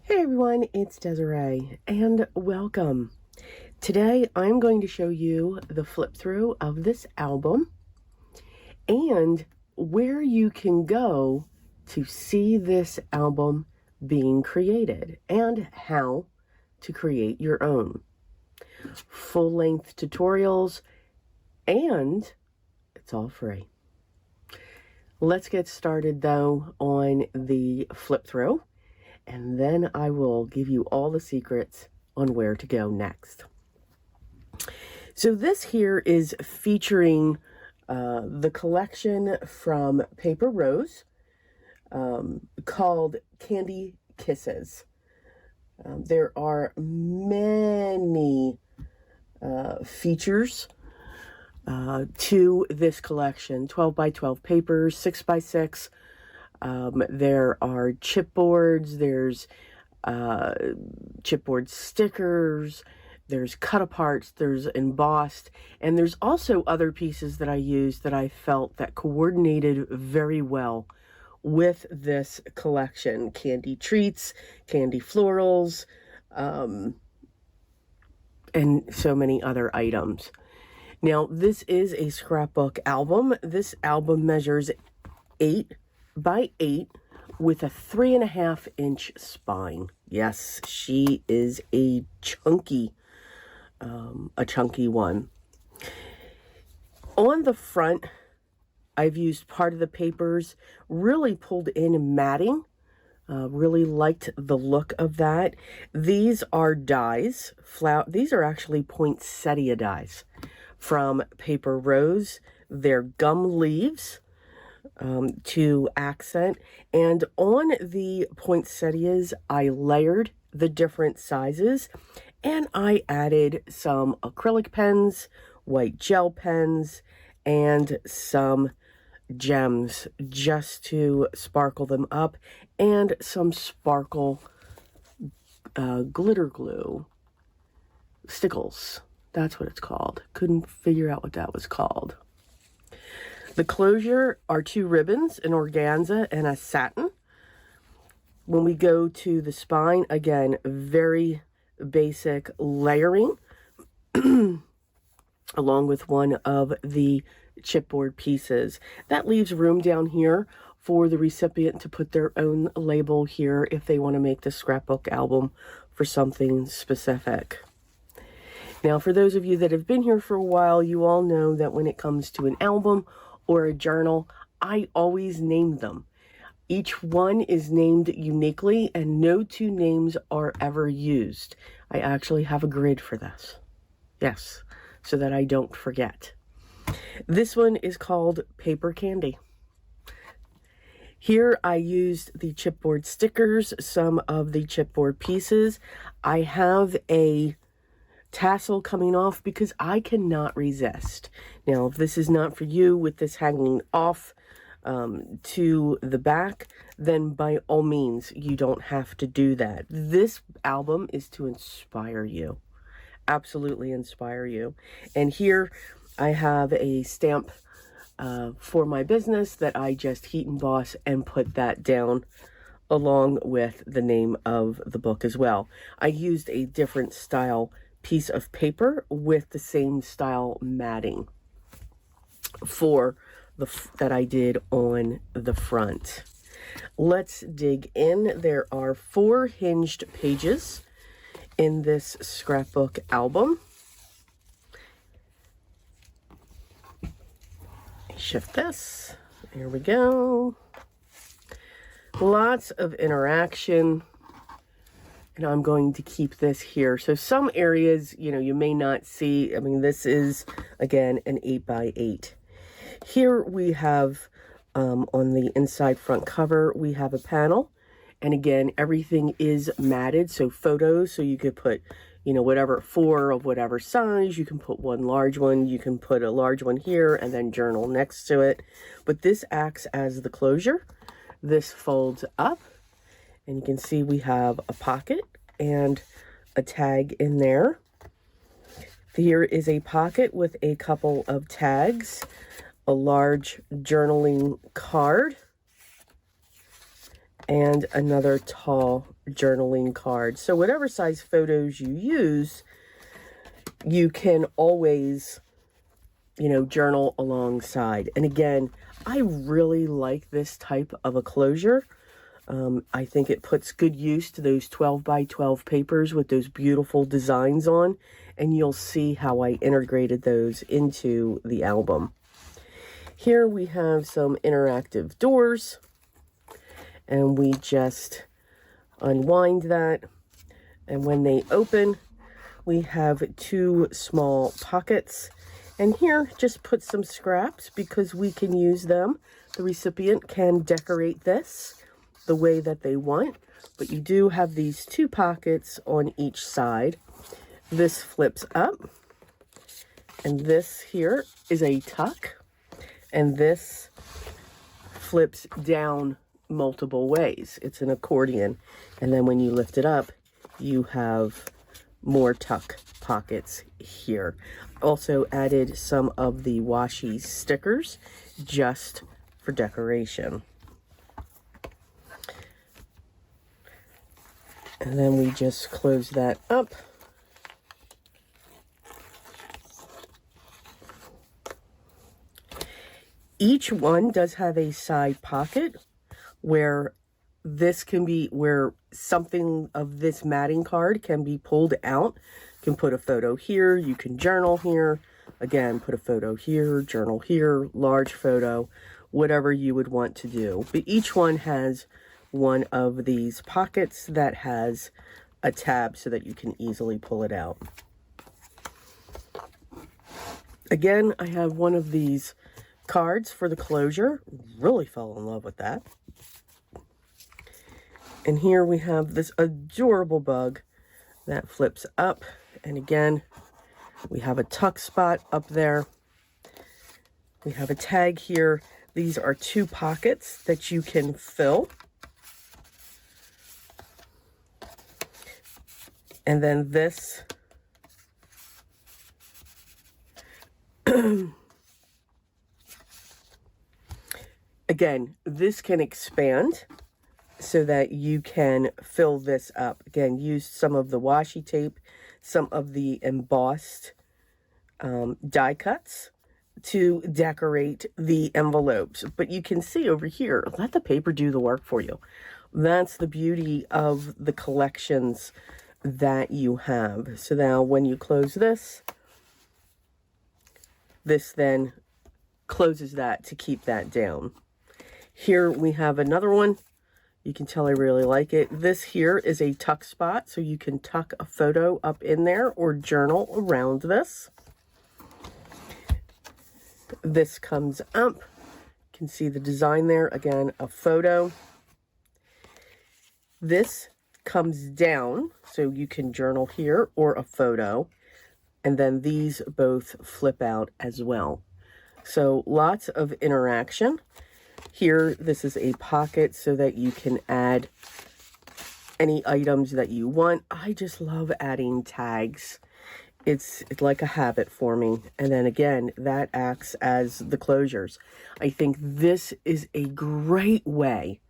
Hey everyone, it's Desiree and welcome. Today I'm going to show you the flip through of this album and where you can go to see this album being created and how to create your own. Full-length tutorials, and it's all free. Let's get started though on the flip through, and then I will give you all the secrets on where to go next. So this here is featuring the collection from Paper Rose called Candy Kisses. There are many features to this collection. 12 by 12 papers, 6 by 6. There are chipboards, there's chipboard stickers, there's cut-aparts, there's embossed, and there's also other pieces that I used that I felt that coordinated very well with this collection. Candy treats, candy florals, and so many other items. Now, this is a scrapbook album. This album measures 8 by 8 with a 3.5-inch spine. Yes, she is a chunky one. On the front, I've used part of the papers, really pulled in matting. Really liked the look of that. These are dies. These are actually poinsettia dies from Paper Rose. They're gum leaves to accent. And on the poinsettias, I layered the different sizes, and I added some acrylic pens, white gel pens, and some gems just to sparkle them up, and some sparkle glitter glue. Stickles. That's what it's called. Couldn't figure out what that was called. The closure are 2 ribbons, an organza and a satin. When we go to the spine, again, very basic layering along with one of the chipboard pieces. That leaves room down here for the recipient to put their own label here if they want to make the scrapbook album for something specific. Now, for those of you that have been here for a while, you all know that when it comes to an album or a journal, I always name them. Each one is named uniquely, and no 2 names are ever used. I actually have a grid for this. Yes, so that I don't forget. This one is called Paper Candy. Here I used the chipboard stickers, some of the chipboard pieces. I have a tassel coming off because I cannot resist. Now, if this is not for you with this hanging off to the back, then by all means, you don't have to do that. This album is to inspire you. Absolutely inspire you. And here I have a stamp for my business that I just heat emboss and put that down along with the name of the book as well. I used a different style piece of paper with the same style matting for that I did on the front. Let's dig in. There are 4 hinged pages in this scrapbook album. Shift this. Here we go. Lots of interaction. And I'm going to keep this here. So some areas, you may not see. I mean, this is, again, an 8 by 8. Here we have, on the inside front cover, we have a panel. And again, everything is matted, so photos. So you could put, whatever, 4 of whatever size. You can put 1 large one. You can put a large one here and then journal next to it. But this acts as the closure. This folds up. And you can see we have a pocket and a tag in there. Here is a pocket with a couple of tags, a large journaling card, and another tall journaling card. So whatever size photos you use, you can always, you know, journal alongside. And again, I really like this type of a closure. I think it puts good use to those 12 by 12 papers with those beautiful designs on, and you'll see how I integrated those into the album. Here we have some interactive doors, and we just unwind that, and when they open, we have two small pockets, and here just put some scraps because we can use them. The recipient can decorate this the way that they want, but you do have these two pockets on each side. This flips up, and this here is a tuck, and this flips down multiple ways. It's an accordion, and then when you lift it up, you have more tuck pockets here. Also added some of the washi stickers just for decoration. And then we just close that up. Each one does have a side pocket where this can be, where something of this matting card can be pulled out. You can put a photo here, you can journal here. Again, put a photo here, journal here, large photo, whatever you would want to do. But each one has one of these pockets that has a tab so that you can easily pull it out. Again, I have one of these cards for the closure. Really fell in love with that. And here we have this adorable bug that flips up, and again we have a tuck spot up there. We have a tag here. These are two pockets that you can fill. And then this again, this can expand so that you can fill this up. Again, use some of the washi tape, some of the embossed die cuts to decorate the envelopes. But you can see over here, let the paper do the work for you. That's the beauty of the collections that you have. So now when you close this, this then closes that to keep that down. Here we have another one. You can tell I really like it. This here is a tuck spot, so you can tuck a photo up in there or journal around this. This comes up. You can see the design there. Again, a photo. This comes down, so you can journal here or a photo. And then these both flip out as well. So lots of interaction. Here, this is a pocket so that you can add any items that you want. I just love adding tags. It's like a habit for me. And then again, that acts as the closures. I think this is a great way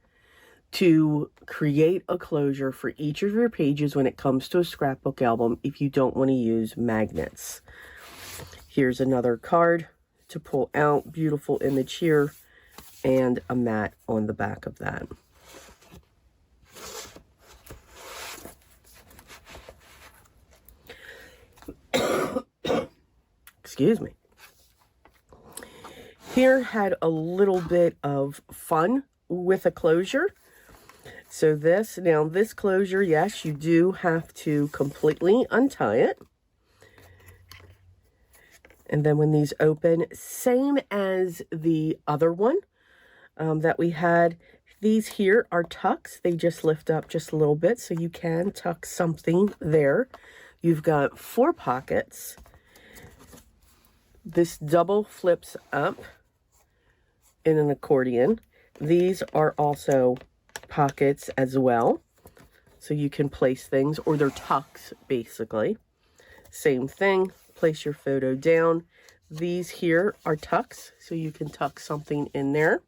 to create a closure for each of your pages when it comes to a scrapbook album if you don't want to use magnets. Here's another card to pull out. Beautiful image here, and a mat on the back of that. Excuse me. Here had a little bit of fun with a closure. So this closure, yes, you do have to completely untie it. And then when these open, same as the other one that we had, these here are tucks. They just lift up just a little bit, so you can tuck something there. You've got 4 pockets. This double flips up in an accordion. These are also pockets as well, so you can place things, or they're tucks basically. Same thing, place your photo down. These here are tucks, so you can tuck something in there.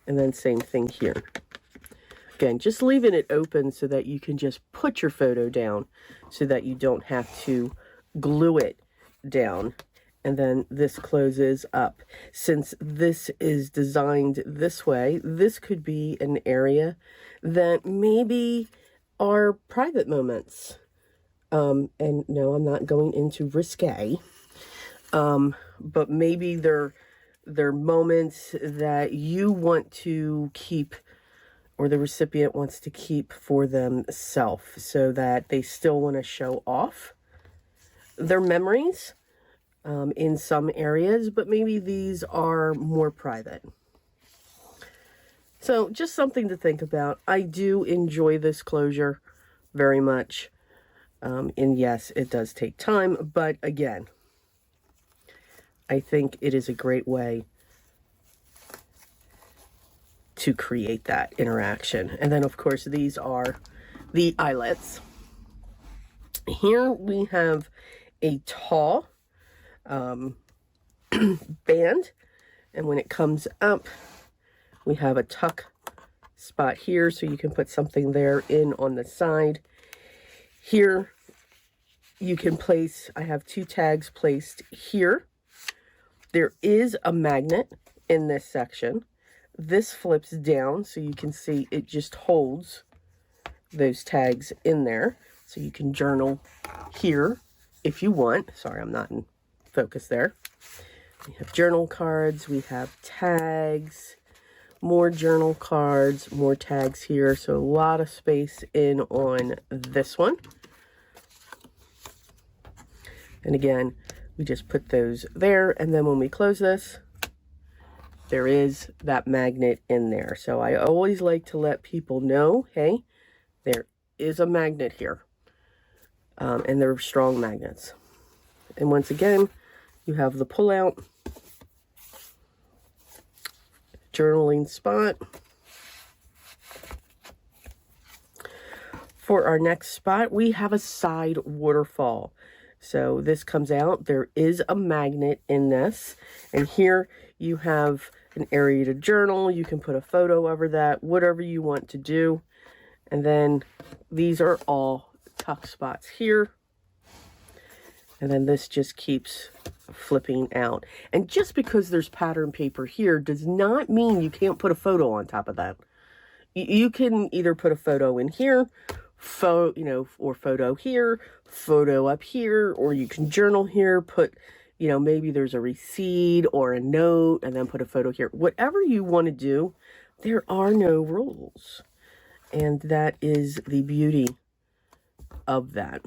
And then same thing here. Again, just leaving it open so that you can just put your photo down so that you don't have to glue it down. And then this closes up. Since this is designed this way, this could be an area that maybe are private moments. And no, I'm not going into risque. But maybe they're moments that you want to keep, or the recipient wants to keep for themselves, so that they still want to show off their memories in some areas, but maybe these are more private. So just something to think about. I do enjoy this closure very much. And yes, it does take time, but again, I think it is a great way to create that interaction. And then, of course, these are the eyelets. Here we have a tall band, and when it comes up, we have a tuck spot here, so you can put something there in on the side. Here you can place, I have 2 tags placed here. There is a magnet in this section. This flips down, so you can see it just holds those tags in there. So you can journal here if you want. Sorry, I'm not in focus there. We have journal cards, we have tags, more journal cards, more tags here. So a lot of space in on this one. And again, we just put those there, and then when we close this, there is that magnet in there. So I always like to let people know, hey, there is a magnet here. And they're strong magnets. And once again, you have the pull-out journaling spot. For our next spot, we have a side waterfall. So this comes out, there is a magnet in this, and here you have an area to journal. You can put a photo over that, whatever you want to do. And then these are all tuck spots here. And then this just keeps flipping out. And just because there's pattern paper here does not mean you can't put a photo on top of that. You can either put a photo in here, or photo here, photo up here, or you can journal here, put, maybe there's a receipt or a note, and then put a photo here. Whatever you want to do, there are no rules. And that is the beauty of that.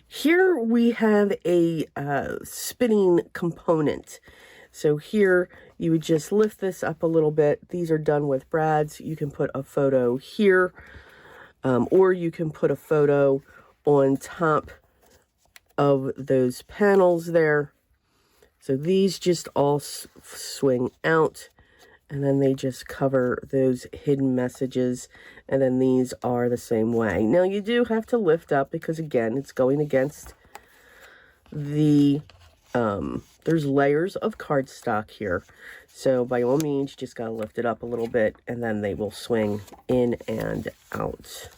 Here we have a spinning component. So here you would just lift this up a little bit. These are done with brads. You can put a photo here, or you can put a photo on top of those panels there. So these just all swing out, and then they just cover those hidden messages. And then these are the same way. Now you do have to lift up because, again, it's going against the, there's layers of cardstock here. So by all means, you just got to lift it up a little bit, and then they will swing in and out.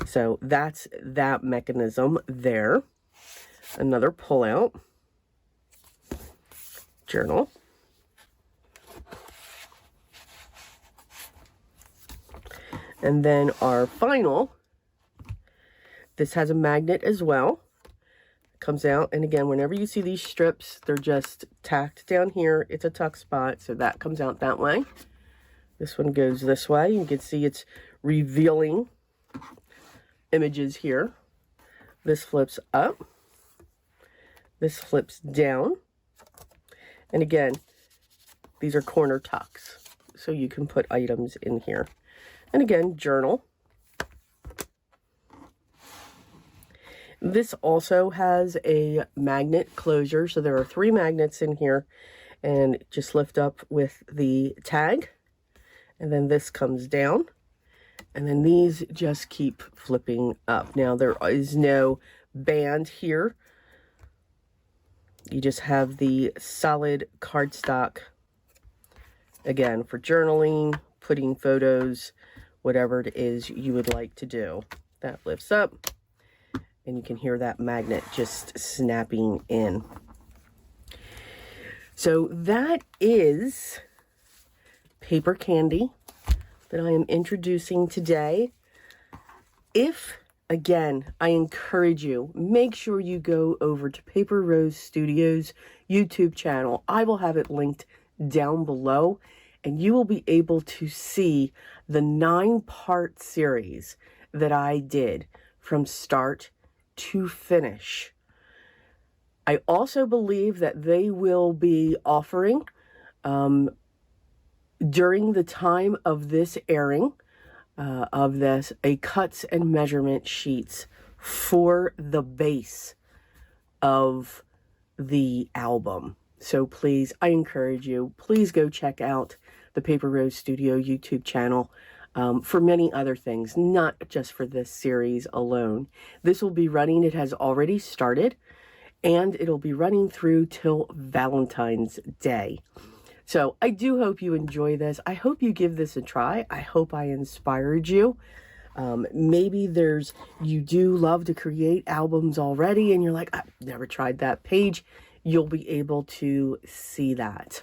So that's that mechanism there. Another pull-out journal. And then our final, this has a magnet as well. It comes out, and again, whenever you see these strips, they're just tacked down here. It's a tuck spot, so that comes out that way. This one goes this way. You can see it's revealing images here. This flips up. This flips down. And again, these are corner tucks, so you can put items in here. And again, journal. This also has a magnet closure. So there are 3 magnets in here, and just lift up with the tag. And then this comes down, and then these just keep flipping up. Now there is no band here. You just have the solid cardstock Again, for journaling, putting photos, whatever it is you would like to do. That lifts up, and you can hear that magnet just snapping in. So that is paper candy that I am introducing today. If, again, I encourage you, make sure you go over to Paper Rose Studios YouTube channel. I will have it linked down below, and you will be able to see the 9-part series that I did from start to finish. I also believe that they will be offering, during the time of this airing of this, a cuts and measurement sheets for the base of the album. So please, I encourage you, please go check out the Paper Rose Studio YouTube channel for many other things, not just for this series alone. This will be running, it has already started, and it'll be running through till Valentine's Day. So I do hope you enjoy this. I hope you give this a try. I hope I inspired you. Maybe you do love to create albums already and you're like, I've never tried that page. You'll be able to see that.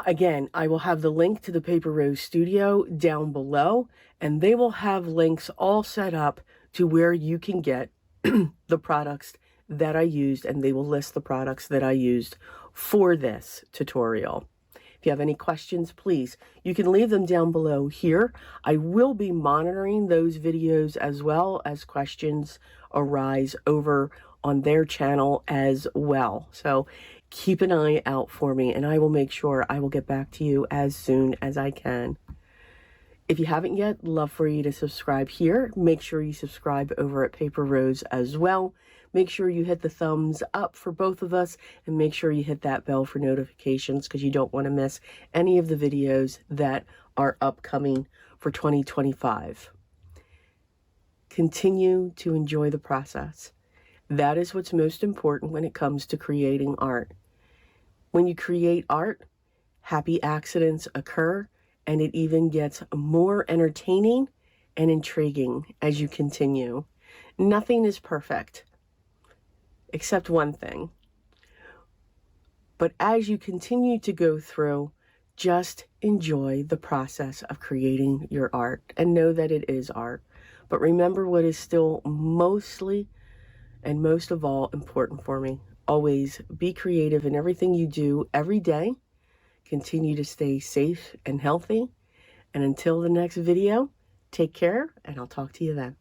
Again, I will have the link to the Paper Rose Studio down below, and they will have links all set up to where you can get the products that I used, and they will list the products that I used for this tutorial. If you have any questions, please, you can leave them down below here. I will be monitoring those videos as well as questions arise over on their channel as well. So keep an eye out for me, and I will make sure I will get back to you as soon as I can. If you haven't yet, love for you to subscribe here. Make sure you subscribe over at Paper Rose as well. Make sure you hit the thumbs up for both of us, and make sure you hit that bell for notifications because you don't want to miss any of the videos that are upcoming for 2025. Continue to enjoy the process. That is what's most important when it comes to creating art. When you create art, happy accidents occur, and it even gets more entertaining and intriguing as you continue. Nothing is perfect, except one thing. But as you continue to go through, just enjoy the process of creating your art and know that it is art. But remember what is still mostly and most of all important for me. Always be creative in everything you do every day. Continue to stay safe and healthy. And until the next video, take care, and I'll talk to you then.